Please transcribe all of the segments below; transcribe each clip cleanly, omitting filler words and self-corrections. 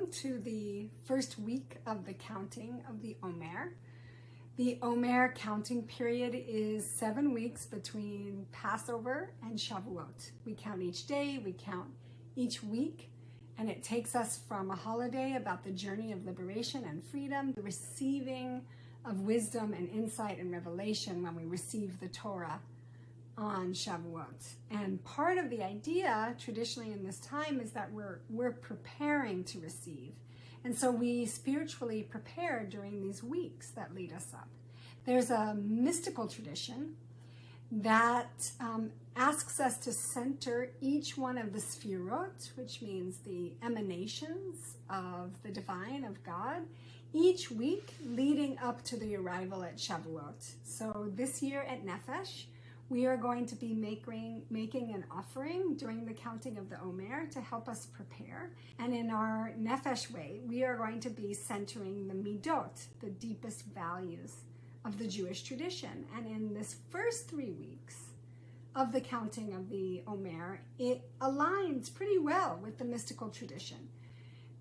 welcome to the first week of the counting of the Omer. The Omer counting period is 7 weeks between Passover and Shavuot. We count each day, we count each week, and it takes us from a holiday about the journey of liberation and freedom, the receiving of wisdom and insight and revelation when we receive the Torah on Shavuot. And part of the idea traditionally in this time is that we're preparing to receive. And so we spiritually prepare during these weeks that lead us up. There's a mystical tradition that asks us to center each one of the sefirot, which means the emanations of the divine, of God, each week leading up to the arrival at Shavuot. So this year at Nefesh, we are going to be making an offering during the counting of the Omer to help us prepare. And in our Nefesh way, we are going to be centering the Midot, the deepest values of the Jewish tradition. And in this first 3 weeks of the counting of the Omer, it aligns pretty well with the mystical tradition.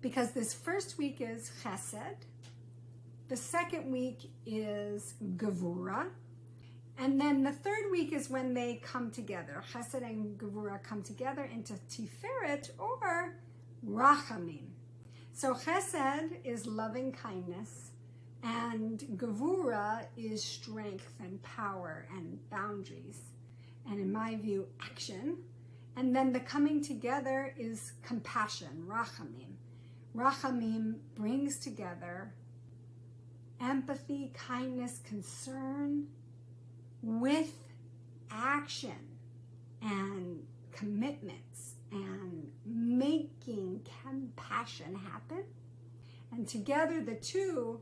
Because this first week is Chesed, the second week is Gevura, and then the third week is when they come together. Chesed and Gevura come together into Tiferet or Rachamim. So Chesed is loving kindness, and Gevura is strength and power and boundaries, and in my view, action. And then the coming together is compassion, Rachamim. Rachamim brings together empathy, kindness, concern, with action and commitments and making compassion happen. And together, the two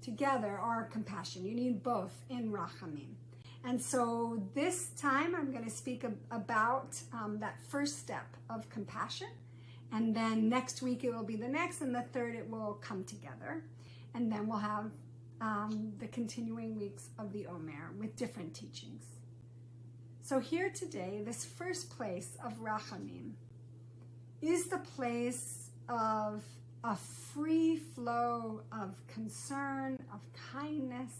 together are compassion. You need both in Rachamim. And so this time I'm going to speak about that first step of compassion. And then next week it will be the next, and the third it will come together. And then we'll have the continuing weeks of the Omer with different teachings. So here today, this first place of Rachamim is the place of a free flow of concern, of kindness,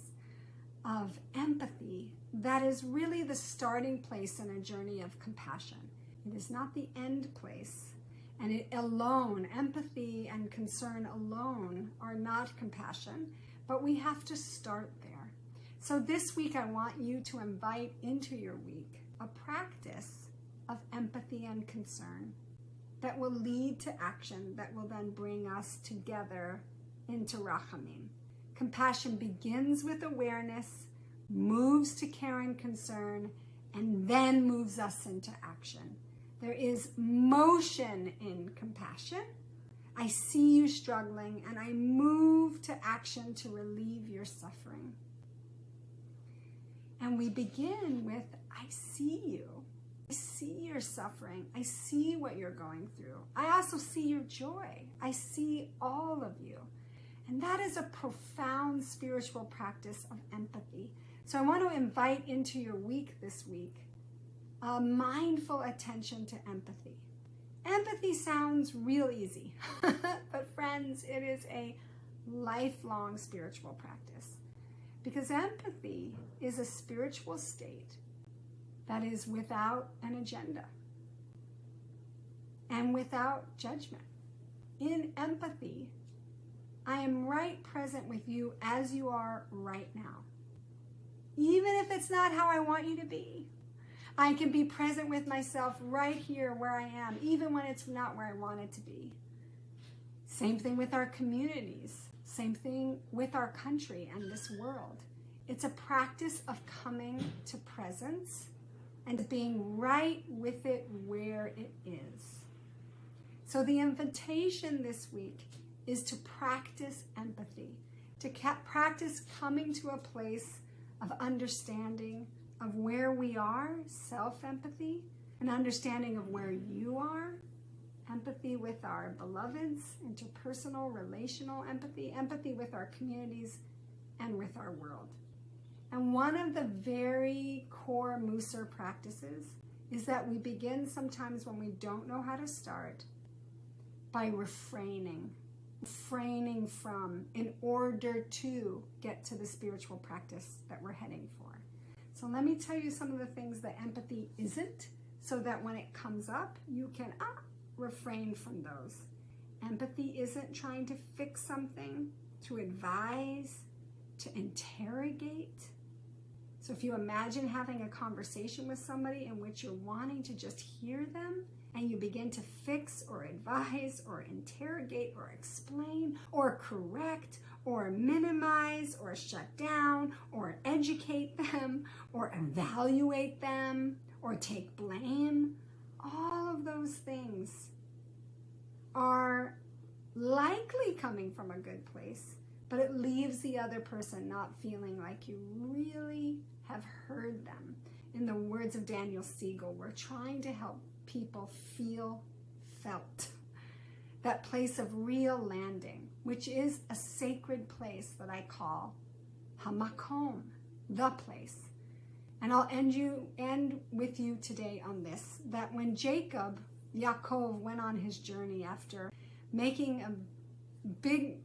of empathy that is really the starting place in a journey of compassion. It is not the end place. And it alone, empathy and concern alone are not compassion, but we have to start there. So this week I want you to invite into your week a practice of empathy and concern that will lead to action, that will then bring us together into Rachamim. Compassion begins with awareness, moves to care and concern, and then moves us into action. There is motion in compassion. I see you struggling, and I move to action to relieve your suffering. And we begin with, I see you. I see your suffering. I see what you're going through. I also see your joy. I see all of you. And that is a profound spiritual practice of empathy. So I want to invite into your week this week a mindful attention to empathy. Empathy sounds real easy, but friends, it is a lifelong spiritual practice, because empathy is a spiritual state that is without an agenda and without judgment. In empathy, I am right present with you as you are right now, even if it's not how I want you to be. I can be present with myself right here where I am, even when it's not where I want it to be. Same thing with our communities. Same thing with our country and this world. It's a practice of coming to presence and being right with it where it is. So the invitation this week is to practice empathy, to practice coming to a place of understanding of where we are, self-empathy, an understanding of where you are, empathy with our beloveds, interpersonal, relational empathy, empathy with our communities and with our world. And one of the very core Musar practices is that we begin sometimes when we don't know how to start by refraining refraining from in order to get to the spiritual practice that we're heading for. So let me tell you some of the things that empathy isn't, so that when it comes up, you can refrain from those. Empathy isn't trying to fix something, to advise, to interrogate. So if you imagine having a conversation with somebody in which you're wanting to just hear them, and you begin to fix or advise or interrogate or explain or correct or minimize or shut down or educate them or evaluate them or take blame, all of those things are likely coming from a good place, but it leaves the other person not feeling like you really have heard them. In the words of Daniel Siegel, we're trying to help people feel felt. That place of real landing, which is a sacred place that I call Hamakom, the place. And I'll end with you today on this, that when Yaakov went on his journey after making a big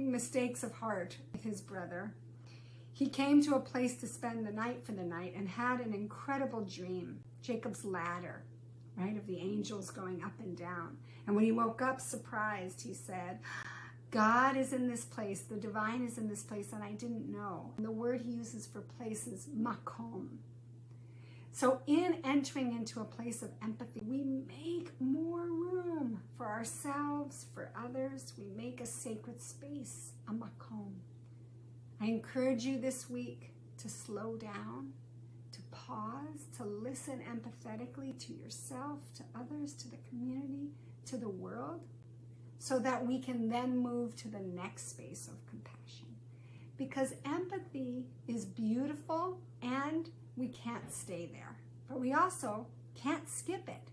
mistakes of heart with his brother, he came to a place to spend the night for the night and had an incredible dream, Jacob's ladder, right, of the angels going up and down. And when he woke up surprised, he said, God is in this place, the divine is in this place, and I didn't know. And the word he uses for place is makom. So in entering into a place of empathy, we make more room for ourselves, for others. We make a sacred space, a makom. I encourage you this week to slow down, to pause, to listen empathetically to yourself, to others, to the community, to the world, so that we can then move to the next space of compassion. Because empathy is beautiful and we can't stay there, but we also can't skip it.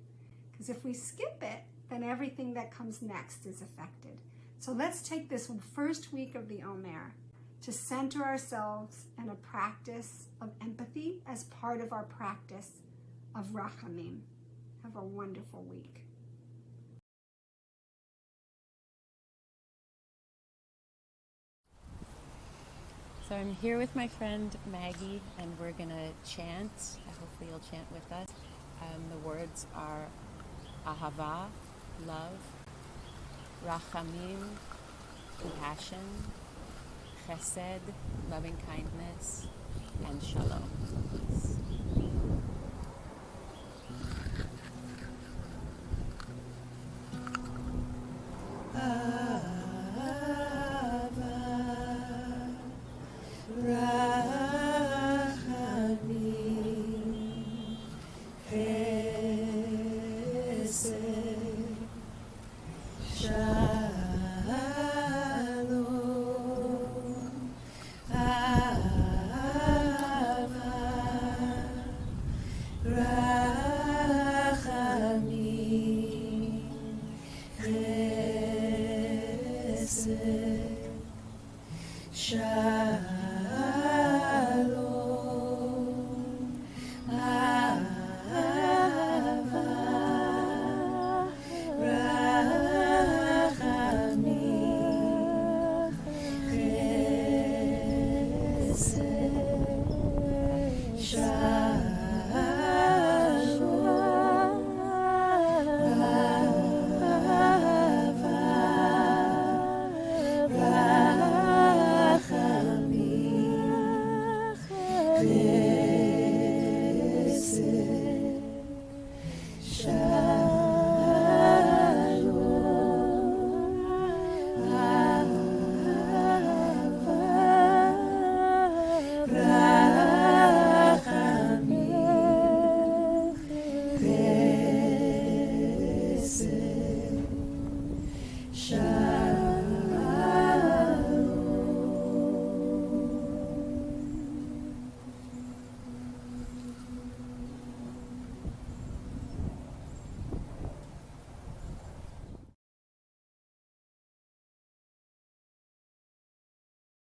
Because if we skip it, then everything that comes next is affected. So let's take this first week of the Omer to center ourselves in a practice of empathy as part of our practice of Rachamim. Have a wonderful week. So I'm here with my friend Maggie, and we're going to chant. Hopefully you'll chant with us. The words are Ahava, love, Rachamim, compassion, Chesed, loving kindness, and